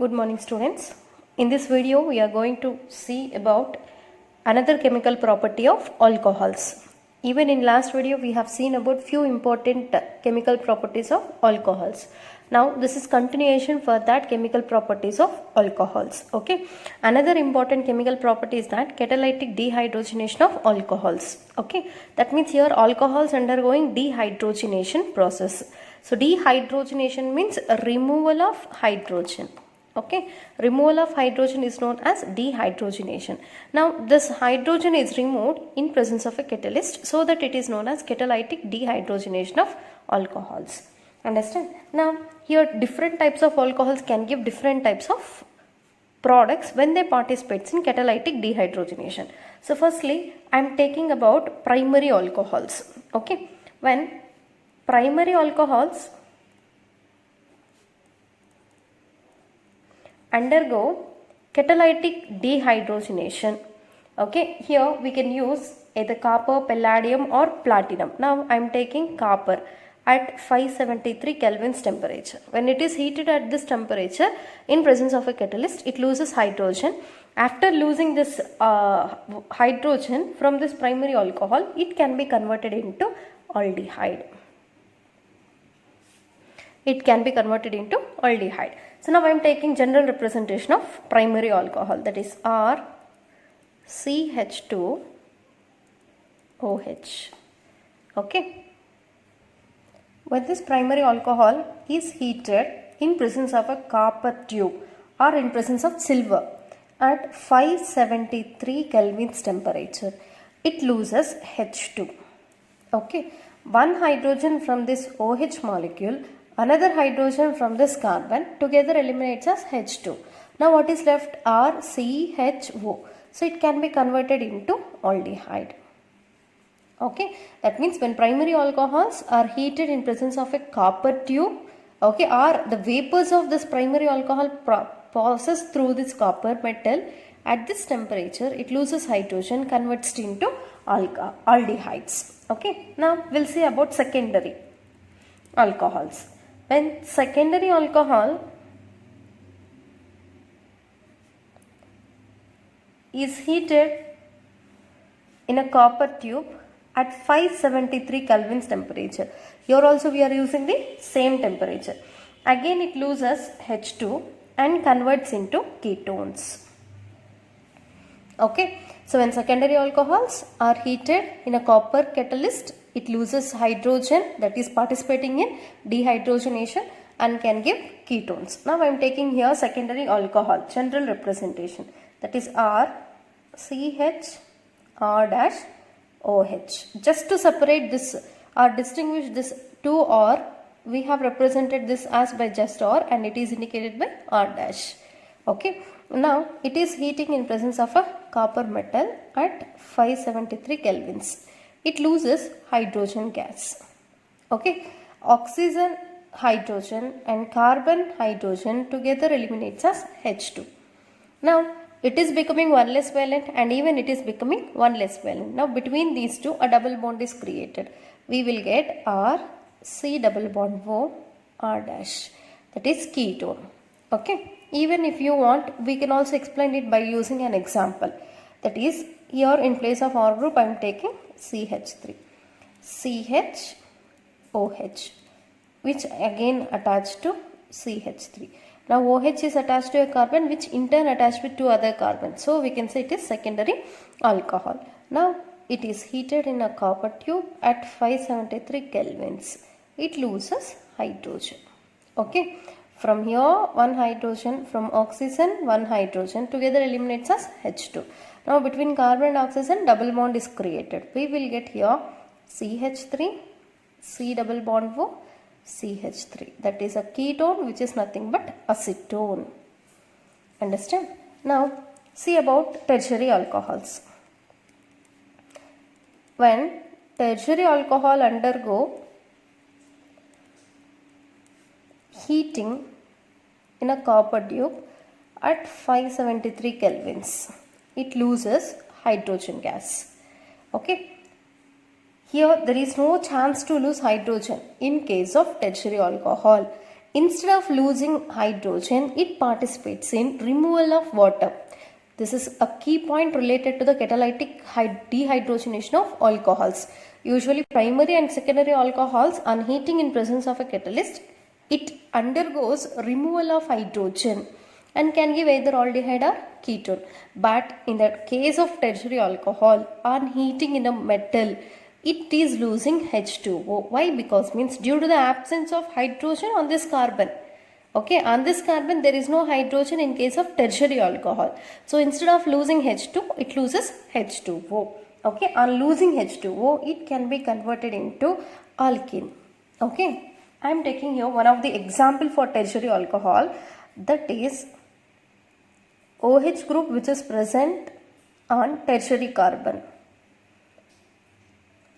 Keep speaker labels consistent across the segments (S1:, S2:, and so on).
S1: Good morning students. In this video we are going to see about another chemical property of alcohols. Even in last video we have seen about few important chemical properties of alcohols. Now this is continuation for that chemical properties of alcohols. Okay. Another important chemical property is that catalytic dehydrogenation of alcohols. Okay. That means here alcohols undergoing dehydrogenation process. So dehydrogenation means removal of hydrogen. Okay, removal of hydrogen is known as dehydrogenation. Now this hydrogen is removed in presence of a catalyst, so that it is known as catalytic dehydrogenation of alcohols. Understand? Now here different types of alcohols can give different types of products when they participate in catalytic dehydrogenation. So firstly I am taking about primary alcohols. Okay, when primary alcohols undergo catalytic dehydrogenation. Okay, here we can use either copper, palladium or platinum. Now I am taking copper at 573 Kelvin's temperature. When it is heated at this temperature in presence of a catalyst, it loses hydrogen. After losing this hydrogen from this primary alcohol, it can be converted into aldehyde. It can be converted into aldehyde. So now I am taking general representation of primary alcohol, that is RCH2OH. Okay. When this primary alcohol is heated in presence of a copper tube or in presence of silver at 573 Kelvin's temperature, it loses H2. Okay. One hydrogen from this OH molecule, another hydrogen from this carbon together eliminates as H2. Now what is left? RCHO. So it can be converted into aldehyde. Okay, that means when primary alcohols are heated in presence of a copper tube, okay, or the vapors of this primary alcohol passes through this copper metal, at this temperature it loses hydrogen, converts into aldehydes. Okay, now we'll see about secondary alcohols. When secondary alcohol is heated in a copper tube at 573 Kelvin's temperature, here also we are using the same temperature. Again it loses H2 and converts into ketones. Okay, so when secondary alcohols are heated in a copper catalyst, it loses hydrogen, that is participating in dehydrogenation, and can give ketones. Now I am taking here secondary alcohol, general representation, that is RCHR-OH. Just to separate this or distinguish this 2R, we have represented this as by just R and it is indicated by R-. Okay. Now it is heating in presence of a copper metal at 573 Kelvins. It loses hydrogen gas. Okay. Oxygen hydrogen and carbon hydrogen together eliminates as H2. Now it is becoming one less valent and even it is becoming one less valent. Now between these two a double bond is created. We will get R C double bond O R dash, that is ketone. Okay. Even if you want, we can also explain it by using an example. That is, here in place of R group I am taking CH3, CHOH, which again attached to CH3. Now OH is attached to a carbon which in turn attached with two other carbons. So we can say it is secondary alcohol. Now it is heated in a copper tube at 573 Kelvins. It loses hydrogen. Okay. From here one hydrogen, from oxygen one hydrogen, together eliminates as H2. Now between carbon and oxygen double bond is created. We will get here CH3, C double bond O, CH3. That is a ketone which is nothing but acetone. Understand? Now see about tertiary alcohols. When tertiary alcohol undergo heating in a copper tube at 573 Kelvins, it loses hydrogen gas. Okay. Here there is no chance to lose hydrogen in case of tertiary alcohol. Instead of losing hydrogen, it participates in removal of water. This is a key point related to the catalytic dehydrogenation of alcohols. Usually primary and secondary alcohols on heating in presence of a catalyst, it undergoes removal of hydrogen and can give either aldehyde or ketone. But in the case of tertiary alcohol, on heating in a metal, it is losing H2O. Why? Because means due to the absence of hydrogen on this carbon. Okay, on this carbon there is no hydrogen in case of tertiary alcohol. So instead of losing H2, it loses H2O. Okay, on losing H2O, it can be converted into alkene. Okay, I am taking here one of the example for tertiary alcohol, that is OH group which is present on tertiary carbon.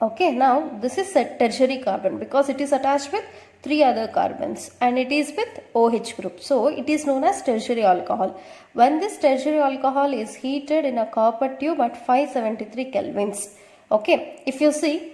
S1: Okay, now this is a tertiary carbon because it is attached with 3 other carbons and it is with OH group. So it is known as tertiary alcohol. When this tertiary alcohol is heated in a copper tube at 573 kelvins. Okay, if you see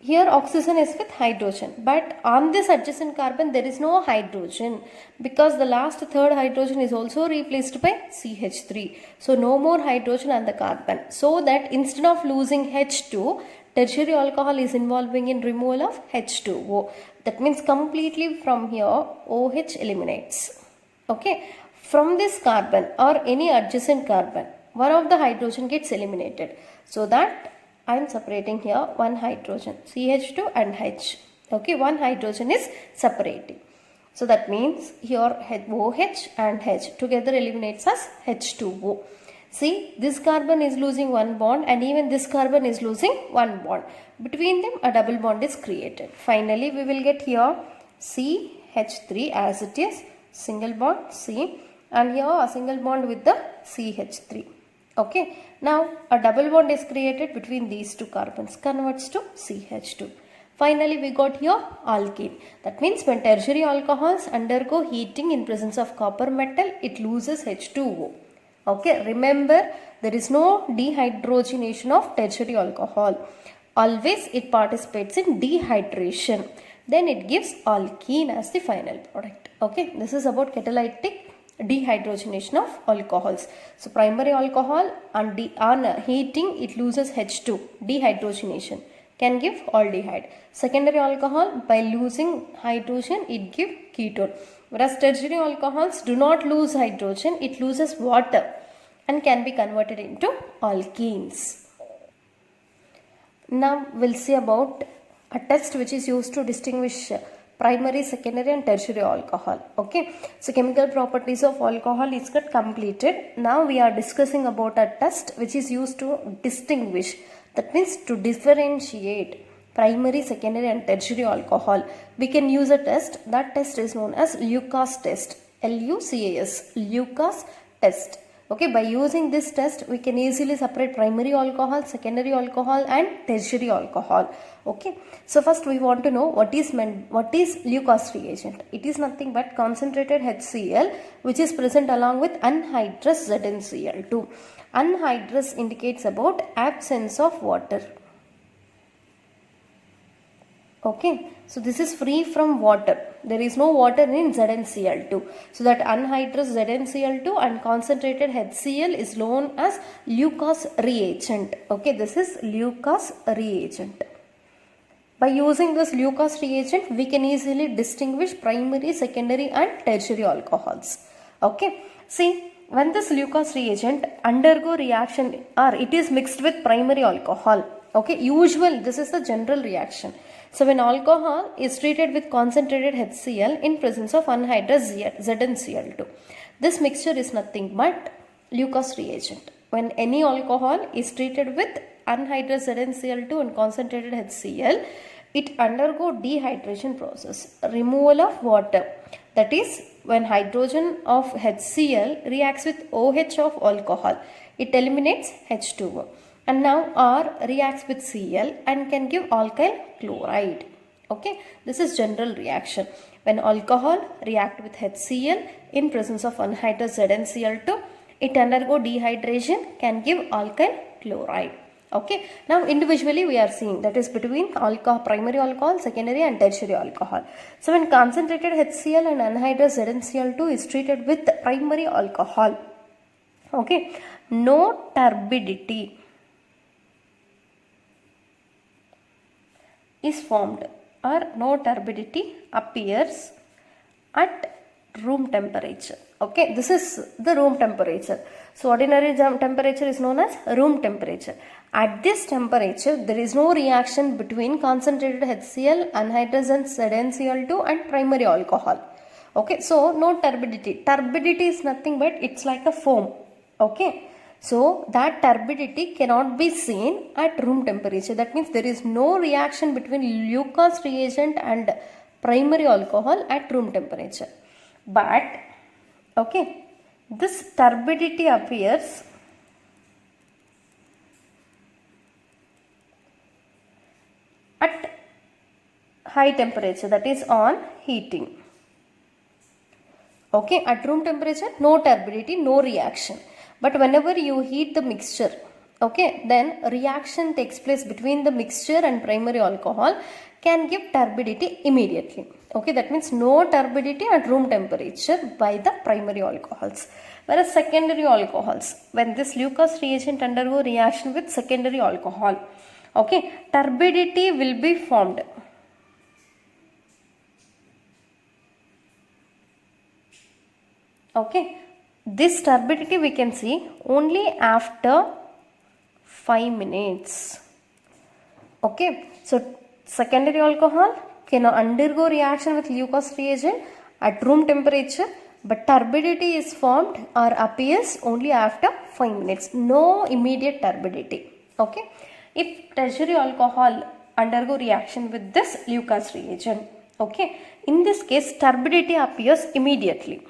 S1: here oxygen is with hydrogen, but on this adjacent carbon there is no hydrogen because the last third hydrogen is also replaced by CH3. So no more hydrogen on the carbon. So that instead of losing H2, tertiary alcohol is involving in removal of H2O. That means completely from here OH eliminates. Okay, from this carbon or any adjacent carbon, one of the hydrogen gets eliminated. So that I am separating here one hydrogen, CH2 and H. Okay, one hydrogen is separating. So that means here OH and H together eliminates as H2O. See, this carbon is losing one bond and even this carbon is losing one bond. Between them a double bond is created. Finally, we will get here CH3 as it is, single bond C, and here a single bond with the CH3. Okay, now a double bond is created between these two carbons, converts to CH2. Finally, we got here alkene. That means when tertiary alcohols undergo heating in presence of copper metal, it loses H2O. Okay, remember there is no dehydrogenation of tertiary alcohol. Always it participates in dehydration. Then it gives alkene as the final product. Okay, this is about catalytic dehydrogenation of alcohols. So primary alcohol on heating it loses H2, dehydrogenation, can give aldehyde. Secondary alcohol, by losing hydrogen it give ketone. Whereas tertiary alcohols do not lose hydrogen, it loses water and can be converted into alkenes. Now we'll see about a test which is used to distinguish primary, secondary and tertiary alcohol. Okay, so chemical properties of alcohol is got completed. Now we are discussing about a test which is used to distinguish, that means to differentiate primary, secondary and tertiary alcohol. We can use a test. That test is known as Lucas test. L-U-C-A-S, Lucas test. Okay, by using this test we can easily separate primary alcohol, secondary alcohol and tertiary alcohol. Okay, so first we want to know what is Lucas reagent. It is nothing but concentrated HCl which is present along with anhydrous ZnCl2. Anhydrous indicates about absence of water. Okay, so this is free from water. There is no water in ZnCl2. So that anhydrous ZnCl2 and concentrated HCl is known as Lucas reagent. Okay, this is Lucas reagent. By using this Lucas reagent, we can easily distinguish primary, secondary and tertiary alcohols. Okay, see, when this Lucas reagent undergo reaction or it is mixed with primary alcohol. Okay, this is the general reaction. So when alcohol is treated with concentrated HCl in presence of anhydrous ZnCl2, this mixture is nothing but Lucas reagent. When any alcohol is treated with anhydrous ZnCl2 and concentrated HCl, it undergo dehydration process, removal of water. That is, when hydrogen of HCl reacts with OH of alcohol, it eliminates H2O. And now R reacts with Cl and can give alkyl chloride. Okay, this is general reaction. When alcohol react with HCl in presence of anhydrous ZnCl2, it undergo dehydration, can give alkyl chloride. Okay, now individually we are seeing that is between alcohol, primary alcohol, secondary and tertiary alcohol. So when concentrated HCl and anhydrous ZnCl2 is treated with primary alcohol, okay, no turbidity is formed or no turbidity appears at room temperature. Okay, this is the room temperature. So ordinary temperature is known as room temperature. At this temperature, there is no reaction between concentrated HCl, anhydrous and ZnCl2 and primary alcohol. Okay, so no turbidity. Turbidity is nothing but it's like a foam. Okay, so that turbidity cannot be seen at room temperature. That means there is no reaction between Lucas reagent and primary alcohol at room temperature. But okay, this turbidity appears at high temperature, that is on heating. Okay, at room temperature no turbidity, no reaction. But whenever you heat the mixture, okay, then reaction takes place between the mixture and primary alcohol can give turbidity immediately. Okay, that means no turbidity at room temperature by the primary alcohols. Whereas secondary alcohols, when this Lucas reagent undergo reaction with secondary alcohol, okay, turbidity will be formed. Okay, this turbidity we can see only after 5 minutes. Okay, so secondary alcohol can undergo reaction with Lucas reagent at room temperature, but turbidity is formed or appears only after 5 minutes. No immediate turbidity. Okay, if tertiary alcohol undergo reaction with this Lucas reagent, okay, in this case turbidity appears immediately.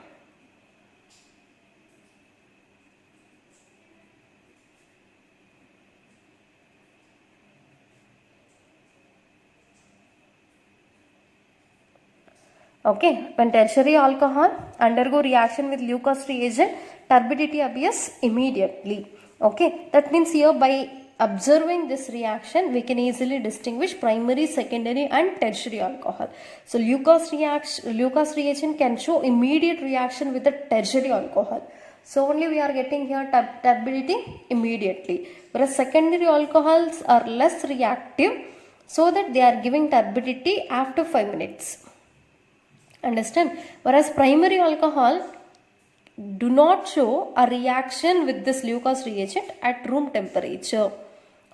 S1: Okay, when tertiary alcohol undergo reaction with Lucas reagent, turbidity appears immediately. Okay, that means here by observing this reaction, we can easily distinguish primary, secondary and tertiary alcohol. So Lucas reagent can show immediate reaction with the tertiary alcohol. So only we are getting here turbidity immediately. Whereas secondary alcohols are less reactive, so that they are giving turbidity after 5 minutes. Understand? Whereas primary alcohol do not show a reaction with this Lucas reagent at room temperature.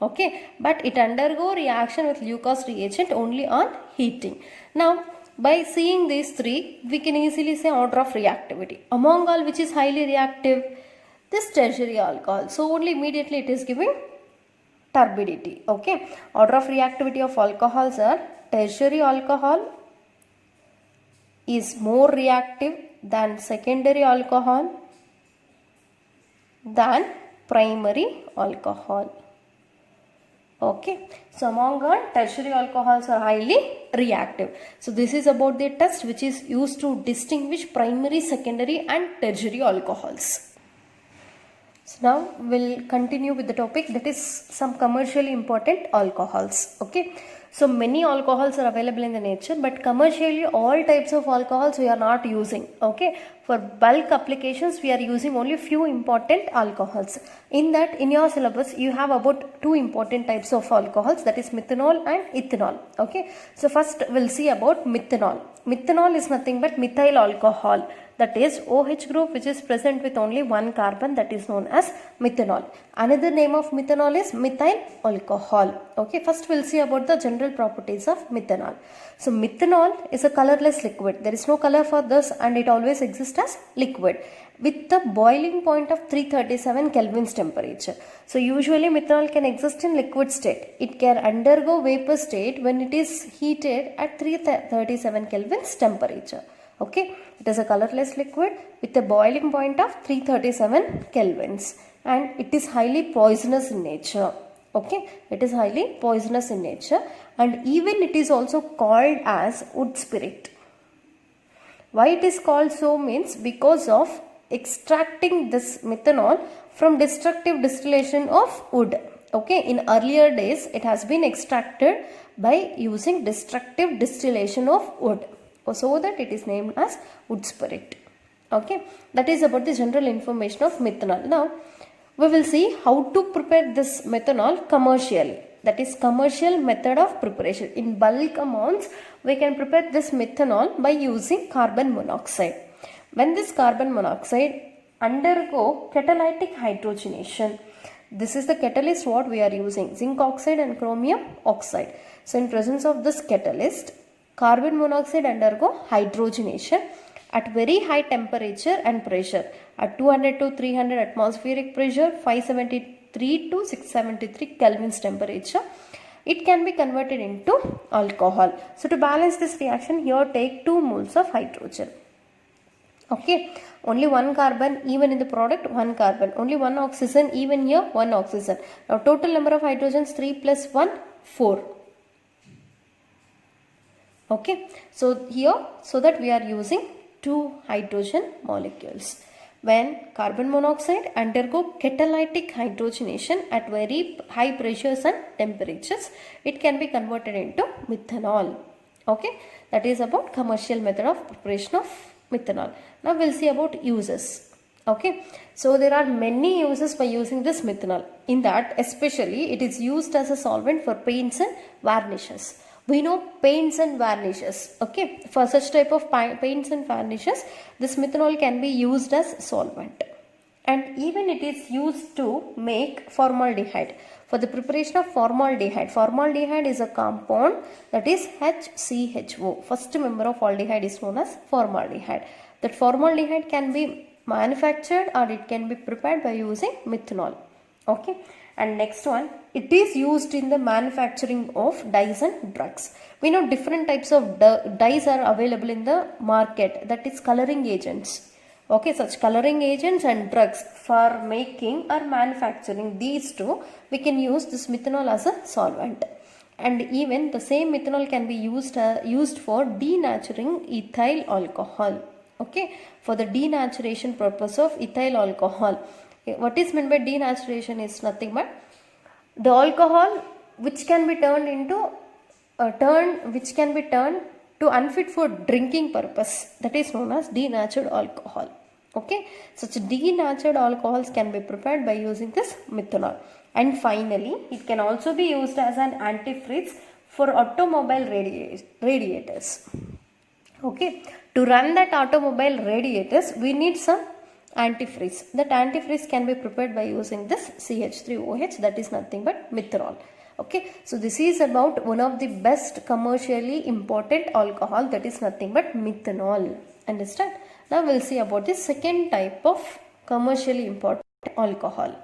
S1: Okay, but it undergo reaction with Lucas reagent only on heating. Now, by seeing these three, we can easily say order of reactivity. Among all, which is highly reactive? This tertiary alcohol. So only immediately it is giving turbidity. Okay, order of reactivity of alcohols are tertiary alcohol is more reactive than secondary alcohol than primary alcohol. Okay, so among all tertiary alcohols are highly reactive. So this is about the test which is used to distinguish primary, secondary and tertiary alcohols. So now we'll continue with the topic, that is some commercially important alcohols. Okay, so many alcohols are available in the nature, but commercially all types of alcohols we are not using. Okay, for bulk applications we are using only few important alcohols. In that, in your syllabus you have about two important types of alcohols, that is methanol and ethanol. Okay, so first we'll see about methanol. Methanol is nothing but methyl alcohol, that is OH group which is present with only one carbon, that is known as methanol. Another name of methanol is methyl alcohol. Okay, first we'll see about the general properties of methanol. So methanol is a colorless liquid. There is no color for this and it always exists as liquid with the boiling point of 337 Kelvin's temperature. So usually methanol can exist in liquid state. It can undergo vapor state when it is heated at 337 Kelvin's temperature. Okay, it is a colorless liquid with a boiling point of 337 Kelvins and it is highly poisonous in nature. Okay, it is highly poisonous in nature and even it is also called as wood spirit. Why it is called so means because of extracting this methanol from destructive distillation of wood. Okay, in earlier days it has been extracted by using destructive distillation of wood, so that it is named as wood spirit. Okay, that is about the general information of methanol. Now we will see how to prepare this methanol commercially. That is commercial method of preparation. In bulk amounts we can prepare this methanol by using carbon monoxide. When this carbon monoxide undergo catalytic hydrogenation, this is the catalyst what we are using, zinc oxide and chromium oxide. So in presence of this catalyst, carbon monoxide undergo hydrogenation at very high temperature and pressure, at 200 to 300 atmospheric pressure, 573 to 673 Kelvin's temperature. It can be converted into alcohol. So to balance this reaction, here take 2 moles of hydrogen. Okay, only one carbon, even in the product one carbon, only one oxygen, even here one oxygen. Now total number of hydrogens 3 plus 1, 4. Okay, so here, so that we are using 2 hydrogen molecules. When carbon monoxide undergo catalytic hydrogenation at very high pressures and temperatures, it can be converted into methanol. Okay, that is about commercial method of preparation of methanol. Now we will see about uses. Okay, so there are many uses by using this methanol. In that, especially it is used as a solvent for paints and varnishes. We know paints and varnishes. Okay, for such type of paints and varnishes, this methanol can be used as solvent. And even it is used to make formaldehyde. For the preparation of formaldehyde, formaldehyde is a compound that is HCHO. First member of aldehyde is known as formaldehyde. That formaldehyde can be manufactured or it can be prepared by using methanol. Okay, and next one, it is used in the manufacturing of dyes and drugs. We know different types of dyes are available in the market, that is coloring agents. Okay, such coloring agents and drugs for making or manufacturing these two, we can use this methanol as a solvent. And even the same methanol can be used for denaturing ethyl alcohol. Okay, for the denaturation purpose of ethyl alcohol. What is meant by denaturation is nothing but the alcohol which can be turned into to unfit for drinking purpose, that is known as denatured alcohol. Okay, such denatured alcohols can be prepared by using this methanol. And finally, it can also be used as an antifreeze for automobile radiators. Okay, to run that automobile radiators, we need some antifreeze. That antifreeze can be prepared by using this CH3OH, that is nothing but methanol. Okay, so this is about one of the best commercially important alcohol, that is nothing but methanol. Understand? Now we will see about the second type of commercially important alcohol.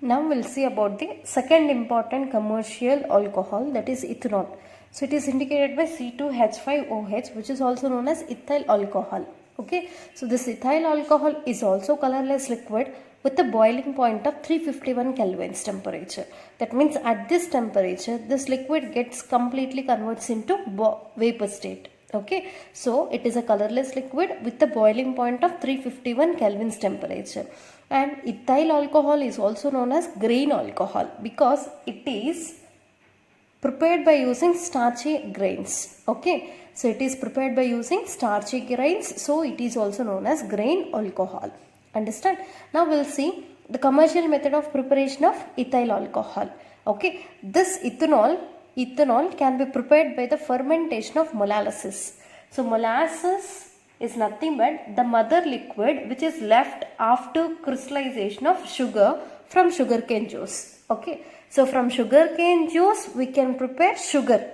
S1: Now we will see about the second important commercial alcohol, that is ethanol. So it is indicated by C2H5OH, which is also known as ethyl alcohol. Okay, so this ethyl alcohol is also colorless liquid with a boiling point of 351 Kelvin's temperature. That means at this temperature, this liquid gets completely converts into vapor state. Okay, so it is a colorless liquid with a boiling point of 351 Kelvin's temperature. And ethyl alcohol is also known as grain alcohol because it is prepared by using starchy grains. Okay, so it is prepared by using starchy grains, so it is also known as grain alcohol. Understand? Now we will see the commercial method of preparation of ethyl alcohol. Okay, this ethanol can be prepared by the fermentation of molasses. So molasses is nothing but the mother liquid which is left after crystallization of sugar from sugarcane juice. Okay, so from sugarcane juice we can prepare sugar.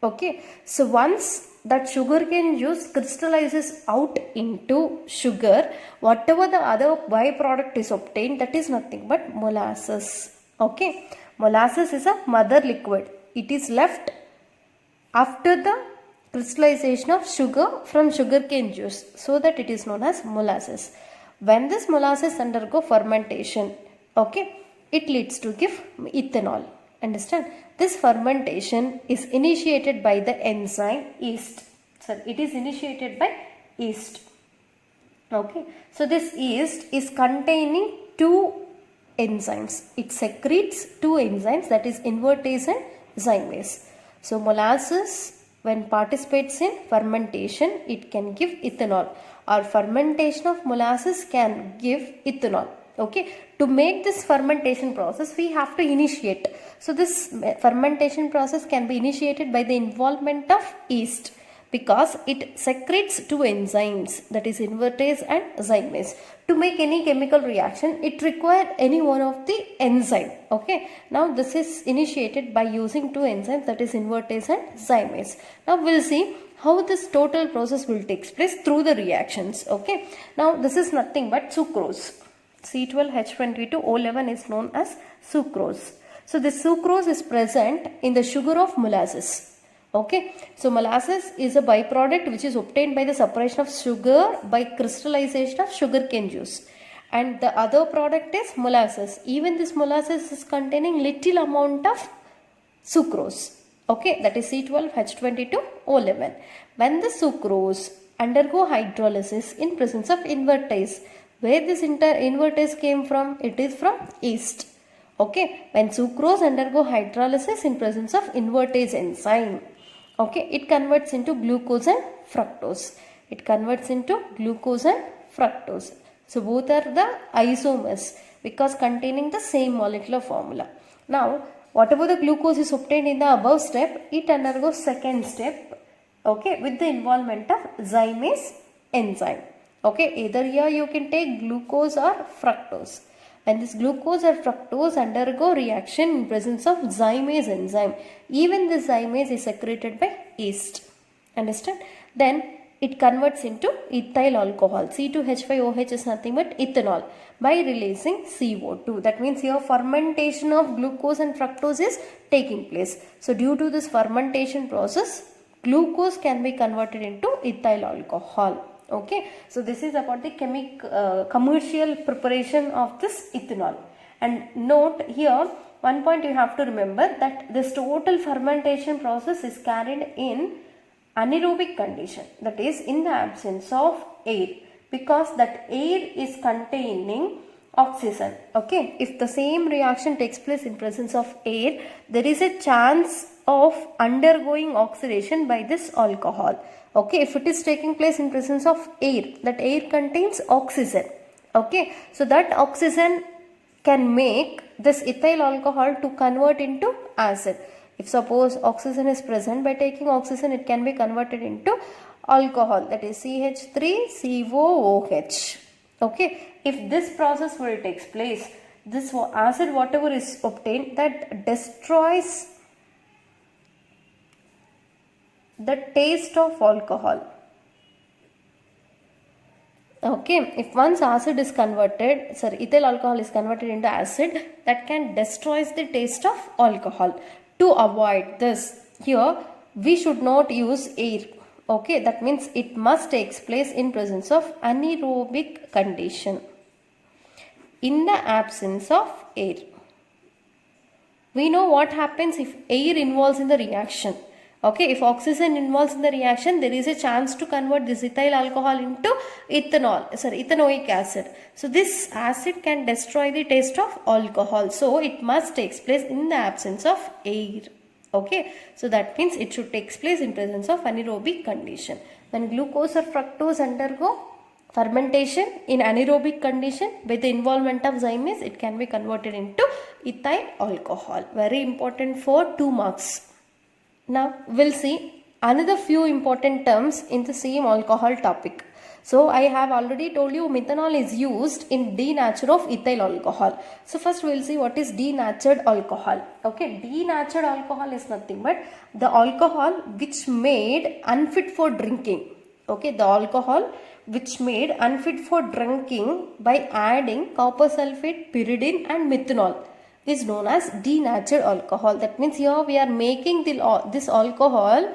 S1: Okay, so once that sugarcane juice crystallizes out into sugar, whatever the other byproduct is obtained, that is nothing but molasses. Okay, molasses is a mother liquid. It is left after the crystallization of sugar from sugarcane juice, so that it is known as molasses. When this molasses undergo fermentation, okay, it leads to give ethanol. Understand? This fermentation is initiated by the enzyme yeast. So it is initiated by yeast. Okay, so this yeast is containing two enzymes. It secretes two enzymes, that is invertase and zymase. So molasses, when participates in fermentation, it can give ethanol, or fermentation of molasses can give ethanol. Okay, to make this fermentation process we have to initiate. So this fermentation process can be initiated by the involvement of yeast, because it secretes two enzymes, that is invertase and zymase. To make any chemical reaction, it requires any one of the enzyme. Okay, now this is initiated by using two enzymes, that is invertase and zymase. Now we'll see how this total process will take place through the reactions. Okay, now this is nothing but sucrose. C12H22O11 is known as sucrose. So this sucrose is present in the sugar of molasses. Okay, so molasses is a byproduct which is obtained by the separation of sugar by crystallization of sugarcane juice, and the other product is molasses. Even this molasses is containing little amount of sucrose. Okay, that is C12H22O11. When the sucrose undergo hydrolysis in presence of invertase, where this invertase came from? It is from yeast. Okay, when sucrose undergo hydrolysis in presence of invertase enzyme, okay, it converts into glucose and fructose. It converts into glucose and fructose. So both are the isomers because containing the same molecular formula. Now whatever the glucose is obtained in the above step, it undergoes second step, okay, with the involvement of zymase enzyme. Okay, either here you can take glucose or fructose. When this glucose or fructose undergo reaction in presence of zymase enzyme, even this zymase is secreted by yeast. Understand? Then it converts into ethyl alcohol. C2H5OH is nothing but ethanol by releasing CO2. That means here fermentation of glucose and fructose is taking place. So due to this fermentation process, glucose can be converted into ethyl alcohol. Okay, so this is about the commercial preparation of this ethanol. And note here, one point you have to remember, that this total fermentation process is carried in anaerobic condition, that is in the absence of air, because that air is containing oxygen. Okay, if the same reaction takes place in presence of air, there is a chance of undergoing oxidation by this alcohol. Okay, if it is taking place in presence of air, that air contains oxygen. Okay, so that oxygen can make this ethyl alcohol to convert into acid. If suppose oxygen is present, by taking oxygen it can be converted into alcohol, that is CH3COOH. Okay, if this process will take place, this acid whatever is obtained, that destroys the taste of alcohol. Okay, if once acid is converted, ethyl alcohol is converted into acid, that can destroy the taste of alcohol. To avoid this, here we should not use air. Okay, that means it must take place in presence of anaerobic condition, in the absence of air. We know what happens if air involves in the reaction. Okay, if oxygen involves in the reaction, there is a chance to convert this ethyl alcohol into ethanoic acid. So this acid can destroy the taste of alcohol. So it must take place in the absence of air. Okay, so that means it should take place in presence of anaerobic condition. When glucose or fructose undergo fermentation in anaerobic condition with the involvement of zymase, it can be converted into ethyl alcohol. Very important for 2 marks. Now we'll see another few important terms in the same alcohol topic. So I have already told you methanol is used in denature of ethyl alcohol. So first we'll see what is denatured alcohol. Okay, denatured alcohol is nothing but the alcohol which made unfit for drinking. Okay, the alcohol which made unfit for drinking by adding copper sulfate, pyridine and methanol is known as denatured alcohol. That means here we are making this alcohol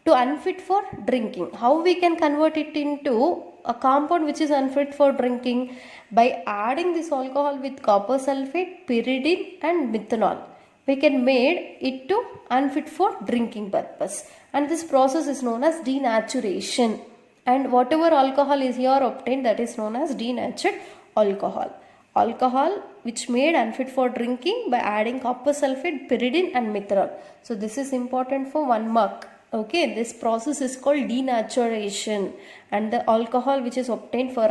S1: to unfit for drinking. How we can convert it into a compound which is unfit for drinking? By adding this alcohol with copper sulfate, pyridine and methanol. We can make it to unfit for drinking purpose, and this process is known as denaturation. And whatever alcohol is here obtained, that is known as denatured alcohol. alcohol which made unfit for drinking by adding copper sulfate, pyridine and methanol. So this is important for 1 mark. Okay, this process is called denaturation, and the alcohol which is obtained for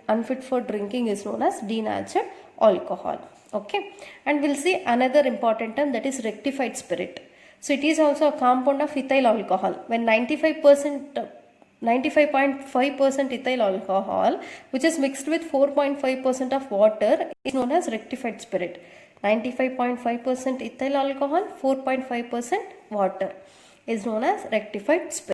S1: unfit for drinking is known as denatured alcohol. Okay, and we'll see another important term, that is rectified spirit. So it is also a compound of ethyl alcohol. When 95.5% ethyl alcohol which is mixed with 4.5% of water is known as rectified spirit. 95.5% ethyl alcohol, 4.5% water is known as rectified spirit.